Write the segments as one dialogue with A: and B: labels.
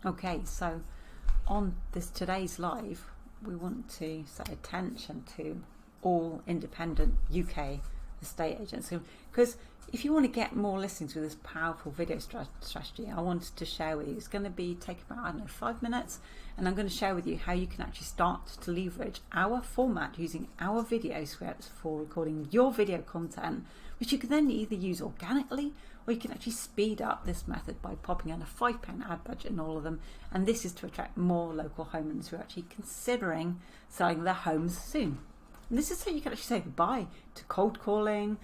A: Okay, so on today's live, we want to set attention to all independent UK estate agents, because if you want to get more listings with this powerful video strategy I wanted to share with you, it's going to take about, I don't know, 5 minutes, and I'm going to share with you how you can actually start to leverage our format using our video scripts for recording your video content, which you can then either use organically, or you can actually speed up this method by popping in a £5 ad budget in all of them. And this is to attract more local homeowners who are actually considering selling their homes soon. And this is so you can actually say goodbye to cold calling,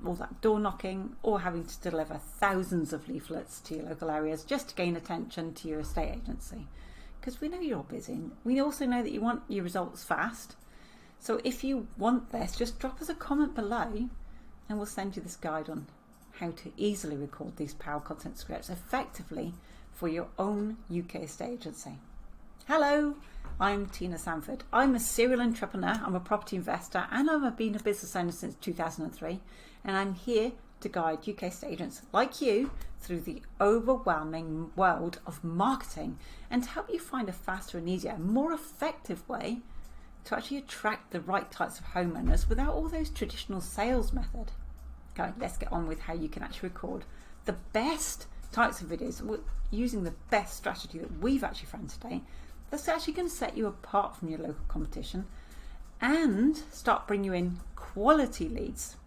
A: all that door knocking, or having to deliver thousands of leaflets to your local areas just to gain attention to your estate agency. Because we know you're busy. We also know that you want your results fast. So if you want this, just drop us a comment below and we'll send you this guide on how to easily record these power content scripts effectively for your own UK estate agency. Hello, I'm Tina Sanford. I'm a serial entrepreneur, I'm a property investor, and I've been a business owner since 2003, and I'm here to guide UK estate agents like you through the overwhelming world of marketing and to help you find a faster and easier, more effective way to actually attract the right types of homeowners without all those traditional sales methods. Okay, let's get on with how you can actually record the best types of videos using the best strategy that we've actually found today. That's actually going to set you apart from your local competition and start bringing you in quality leads.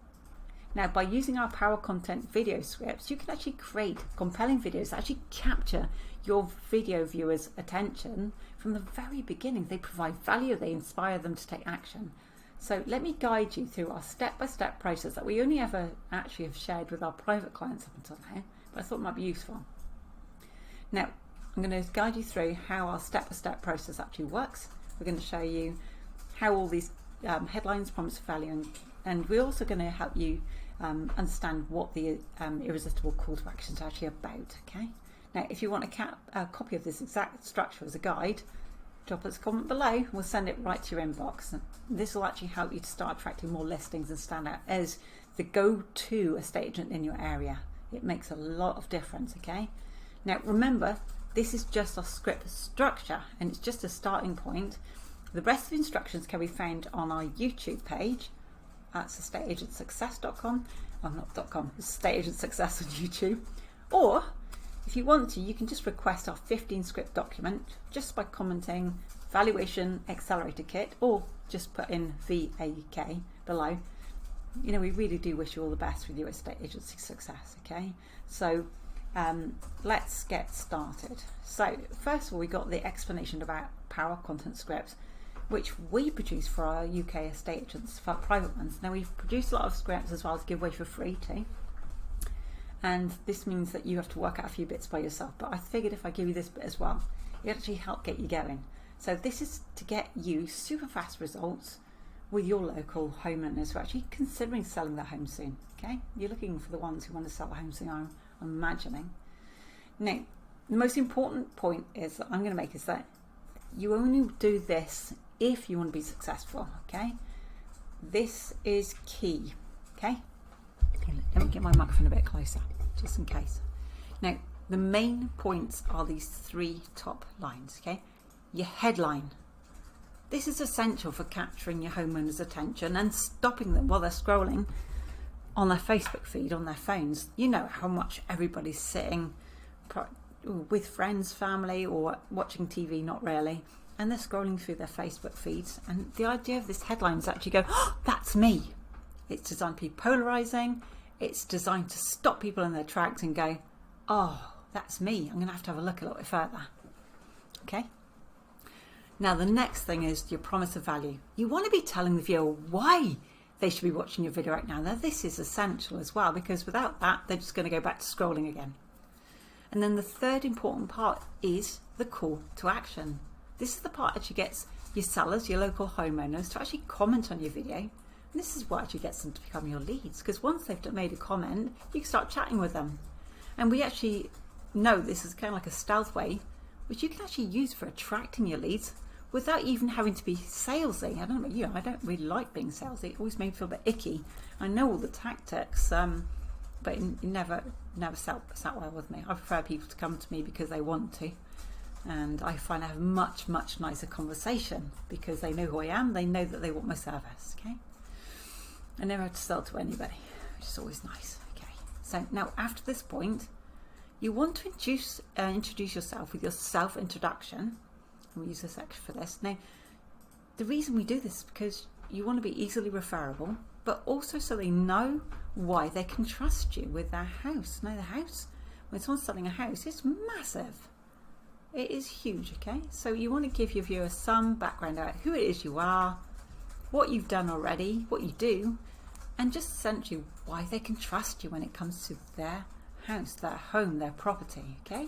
A: Now, by using our power content video scripts, you can actually create compelling videos that actually capture your video viewers' attention from the very beginning. They provide value, they inspire them to take action. So let me guide you through our step-by-step process that we only ever actually have shared with our private clients up until now, but I thought it might be useful. Now, I'm going to guide you through how our step-by-step process actually works. We're going to show you how all these headlines promise value, and we're also going to help you understand what the irresistible call to action is actually about. Okay. Now, if you want a copy of this exact structure as a guide, drop us a comment below. We'll send it right to your inbox. And this will actually help you to start attracting more listings and stand out as the go-to estate agent in your area. It makes a lot of difference. Okay. Now, remember, this is just a script structure and it's just a starting point. The rest of the instructions can be found on our YouTube page. That's estateagentsuccess.com. Oh, not .com, it's Estate Agent Success on YouTube. Or if you want to, you can just request our 15 script document just by commenting Valuation Accelerator Kit, or just put in VAK below. You know, we really do wish you all the best with your estate agency success. Okay, so let's get started. So first of all, we got the explanation about power content scripts, which we produce for our UK estate agents, for our private ones. Now, we've produced a lot of scripts as well to give away for free too. And this means that you have to work out a few bits by yourself. But I figured if I give you this bit as well, it actually help get you going. So this is to get you super fast results with your local homeowners who are actually considering selling their home soon. Okay, you're looking for the ones who want to sell their home soon, I'm imagining. Now, the most important point is that I'm going to make is that you only do this if you want to be successful. Okay, this is key. Okay, let me get my microphone a bit closer just in case. Now, the main points are these 3 top lines. Okay, your headline. This is essential for capturing your homeowners' attention and stopping them while they're scrolling on their Facebook feed on their phones. You know how much everybody's sitting with friends, family, or watching TV, not really, and they're scrolling through their Facebook feeds, and the idea of this headline is actually go, oh, that's me. It's designed to be polarizing. It's designed to stop people in their tracks and go, oh, that's me. I'm going to have a look a little bit further. Okay. Now, the next thing is your promise of value. You want to be telling the viewer why they should be watching your video right now. Now, this is essential as well, because without that, they're just going to go back to scrolling again. And then the third important part is the call to action. This is the part that actually gets your sellers, your local homeowners, to actually comment on your video. And this is what actually gets them to become your leads, because once they've made a comment, you can start chatting with them. And we actually know this is kind of like a stealth way, which you can actually use for attracting your leads without even having to be salesy. I don't know about you, I don't really like being salesy. It always made me feel a bit icky. I know all the tactics, but it never sat well with me. I prefer people to come to me because they want to. And I find I have much nicer conversation because they know who I am. They know that they want my service. Okay. I never have to sell to anybody, which is always nice. Okay. So now after this point, you want to introduce yourself with your self-introduction. And we use this section for this. Now, the reason we do this is because you want to be easily referable, but also so they know why they can trust you with their house. Now, the house, when someone's selling a house, it's massive. It is huge, okay? So you want to give your viewers some background about who it is you are, what you've done already, what you do, and just essentially why they can trust you when it comes to their house, their home, their property, okay?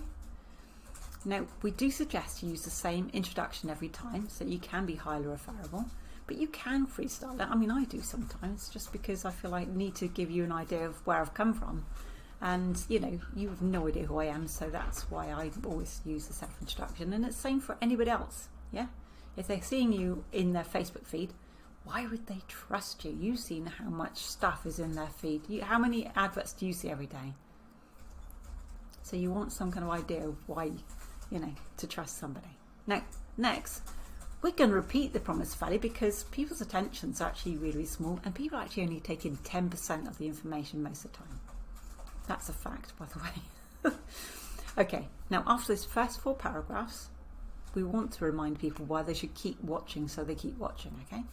A: Now, we do suggest you use the same introduction every time, so you can be highly referable, but you can freestyle it. I mean, I do sometimes, just because I feel like I need to give you an idea of where I've come from. And, you know, you have no idea who I am, so that's why I always use the self-introduction. And it's the same for anybody else, yeah? If they're seeing you in their Facebook feed, why would they trust you? You've seen how much stuff is in their feed. How many adverts do you see every day? So you want some kind of idea of why, you know, to trust somebody. Now, next, we're going to repeat the promised value because people's attentions are actually really small and people are actually only taking 10% of the information most of the time. That's a fact, by the way. Okay, now after this first 4 paragraphs, we want to remind people why they should keep watching, so they keep watching, okay?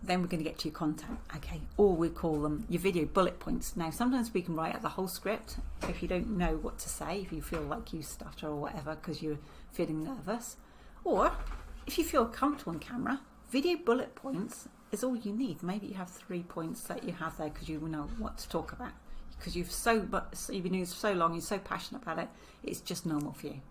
A: Then we're going to get to your content, okay? Or we call them your video bullet points. Now, sometimes we can write out the whole script if you don't know what to say, if you feel like you stutter or whatever because you're feeling nervous. Or if you feel comfortable on camera, video bullet points is all you need. Maybe you have 3 points that you have there because you know what to talk about. Because you've been doing it so long, you're so passionate about it, it's just normal for you.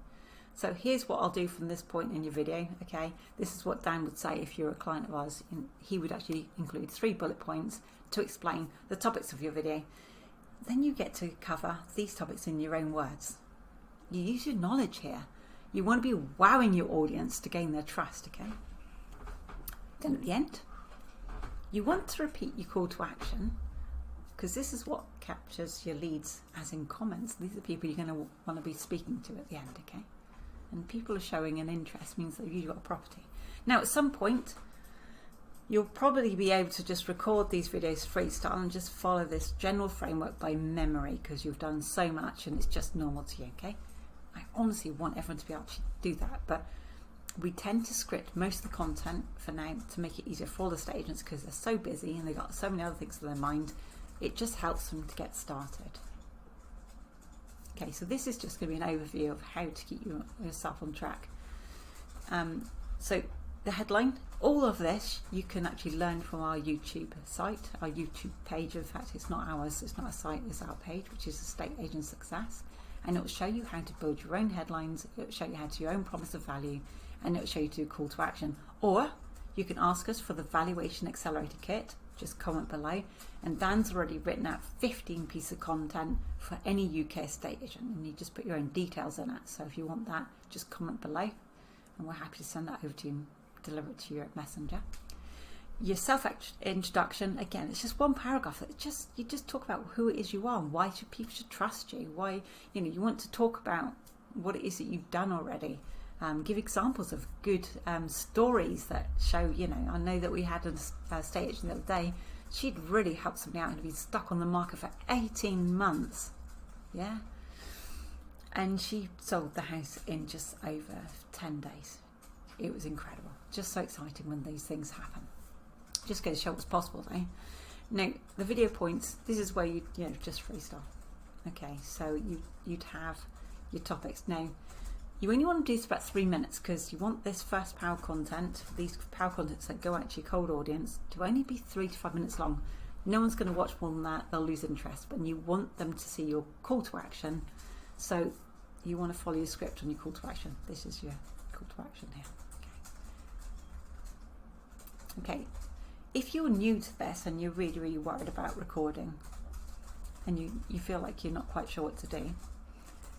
A: So here's what I'll do from this point in your video, okay? This is what Dan would say if you're a client of ours. He would actually include 3 bullet points to explain the topics of your video. Then you get to cover these topics in your own words. You use your knowledge here. You want to be wowing your audience to gain their trust, okay? Then at the end, you want to repeat your call to action because this is what captures your leads as in comments. These are people you're going to want to be speaking to at the end, okay? And people are showing an interest means that you've got a property. Now, at some point, you'll probably be able to just record these videos freestyle and just follow this general framework by memory because you've done so much and it's just normal to you, okay? I honestly want everyone to be able to do that, but we tend to script most of the content for now to make it easier for all the estate agents because they're so busy and they've got so many other things in their mind. It just helps them to get started. Okay, so this is just going to be an overview of how to keep yourself on track. So the headline, all of this you can actually learn from our YouTube site, our YouTube page. In fact, it's not ours, it's not a site, it's our page, which is Estate Agent Success. And it will show you how to build your own headlines, it will show you how to do your own promise of value, and it will show you to do a call to action. Or you can ask us for the Valuation Accelerator Kit, just comment below. And Dan's already written out 15 pieces of content for any UK estate agent, and you just put your own details in it. So if you want that, just comment below, and we're happy to send that over to you and deliver it to you at Messenger. Your self-introduction, again, it's just 1 paragraph. You just talk about who it is you are, and why people should trust you. Why, you want to talk about what it is that you've done already. Give examples of good stories that show, I know that we had an estate agent the other day. She'd really helped somebody out and been stuck on the market for 18 months. Yeah. And she sold the house in just over 10 days. It was incredible. Just so exciting when these things happen. Just goes to show what's possible, though. Now, the video points, this is where you just freestyle. Okay, so you'd have your topics. Now, you only want to do this about 3 minutes because you want this first power content, these power contents that go out to your cold audience, to only be 3 to 5 minutes long. No one's going to watch more than that, they'll lose interest, but you want them to see your call to action. So you want to follow your script on your call to action. This is your call to action here. Okay. If you're new to this and you're really, really worried about recording and you feel like you're not quite sure what to do,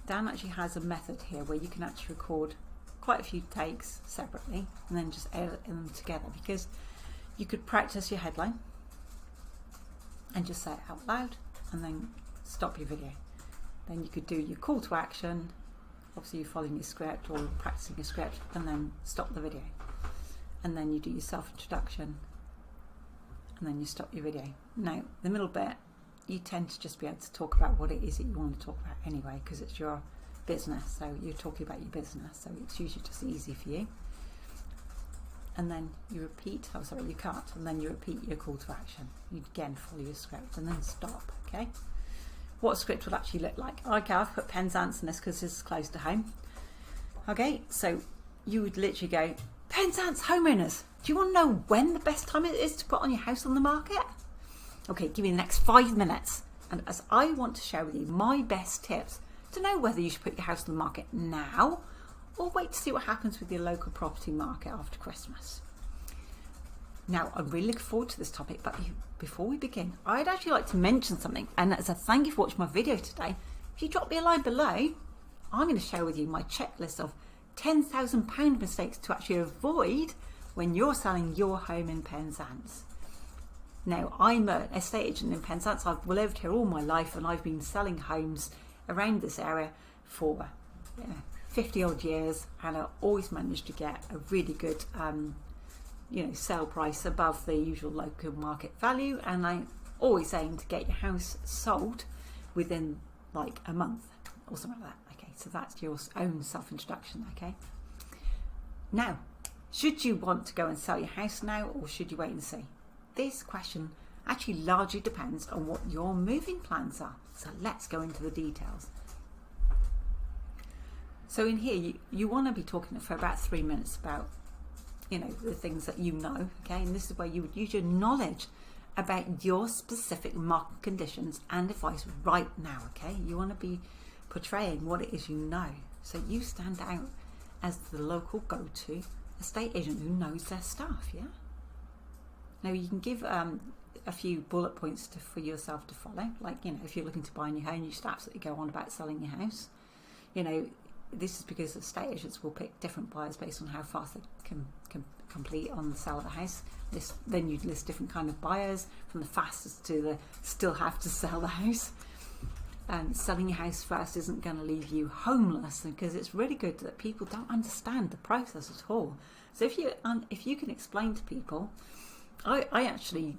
A: Dan actually has a method here where you can actually record quite a few takes separately and then just edit them together, because you could practice your headline and just say it out loud and then stop your video. Then you could do your call to action obviously you're following your script or practicing your script, and then stop the video. And then you do your self-introduction, and then you stop your video. Now, the middle bit, you tend to just be able to talk about what it is that you want to talk about anyway, because it's your business, so you're talking about your business, so it's usually just easy for you. And then you repeat, you cut, and then you repeat your call to action. You again follow your script and then stop, okay? What a script would actually look like. Okay, I've put Penzance in this because this is close to home. Okay, so you would literally go, Penzance homeowners, do you want to know when the best time it is to put on your house on the market? Okay, give me the next 5 minutes. And as I want to share with you my best tips to know whether you should put your house on the market now or wait to see what happens with your local property market after Christmas. Now, I'm really looking forward to this topic, but before we begin, I'd actually like to mention something, and as a thank you for watching my video today, if you drop me a line below, I'm going to share with you my checklist of £10,000 mistakes to actually avoid when you're selling your home in Penzance. Now, I'm an estate agent in Penzance. I've lived here all my life, and I've been selling homes around this area for 50 odd years, and I always managed to get a really good sale price above the usual local market value, and I always aim to get your house sold within like a month or something like that. Okay, so that's your own self-introduction. Okay, now, should you want to go and sell your house now, or should you wait and see? This question actually largely depends on what your moving plans are, so let's go into the details. So in here, you want to be talking for about 3 minutes about, the things that you know, okay? And this is where you would use your knowledge about your specific market conditions and advice right now, okay? You want to be portraying what it is you know, so you stand out as the local go-to estate agent who knows their stuff, yeah? Now, you can give a few bullet points for yourself to follow, like, if you're looking to buy a new home, you should absolutely go on about selling your house. This is because estate agents will pick different buyers based on how fast they can complete on the sale of the house. Then you'd list different kind of buyers, from the fastest to the still have to sell the house. Selling your house first isn't going to leave you homeless, because it's really good that people don't understand the process at all. So if you can explain to people, I actually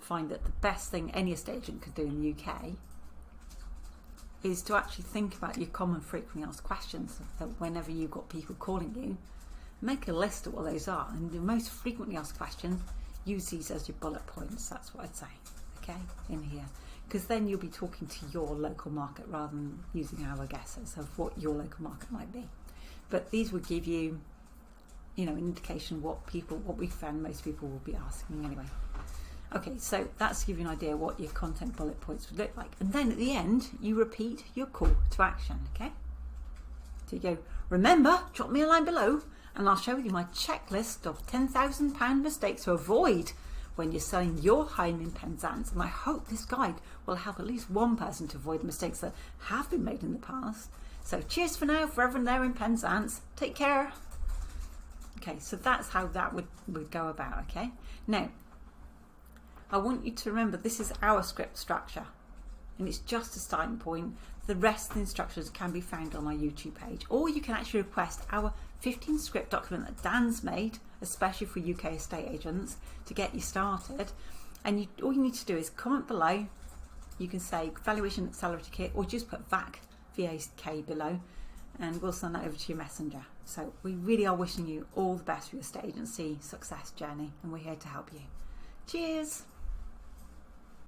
A: find that the best thing any estate agent can do in the UK is to actually think about your common frequently asked questions. That whenever you've got people calling you, make a list of what those are, and the most frequently asked questions, use these as your bullet points. That's what I'd say, okay, in here, because then you'll be talking to your local market rather than using our guesses of what your local market might be. But these would give you, an indication what we found most people will be asking anyway. Okay, so that's to give you an idea what your content bullet points would look like. And then at the end, you repeat your call to action, okay? So you go, remember, drop me a line below, and I'll show you my checklist of £10,000 mistakes to avoid when you're selling your home in Penzance. And I hope this guide will help at least one person to avoid the mistakes that have been made in the past. So cheers for now for everyone there in Penzance. Take care. Okay, so that's how that would go about, okay? Now, I want you to remember this is our script structure, and it's just a starting point. The rest of the instructions can be found on our YouTube page, or you can actually request our 15 script document that Dan's made, especially for UK estate agents, to get you started. And all you need to do is comment below. You can say Valuation Accelerator Kit, or just put VAK below, and we'll send that over to your messenger. So we really are wishing you all the best for your estate agency success journey, and we're here to help you. Cheers!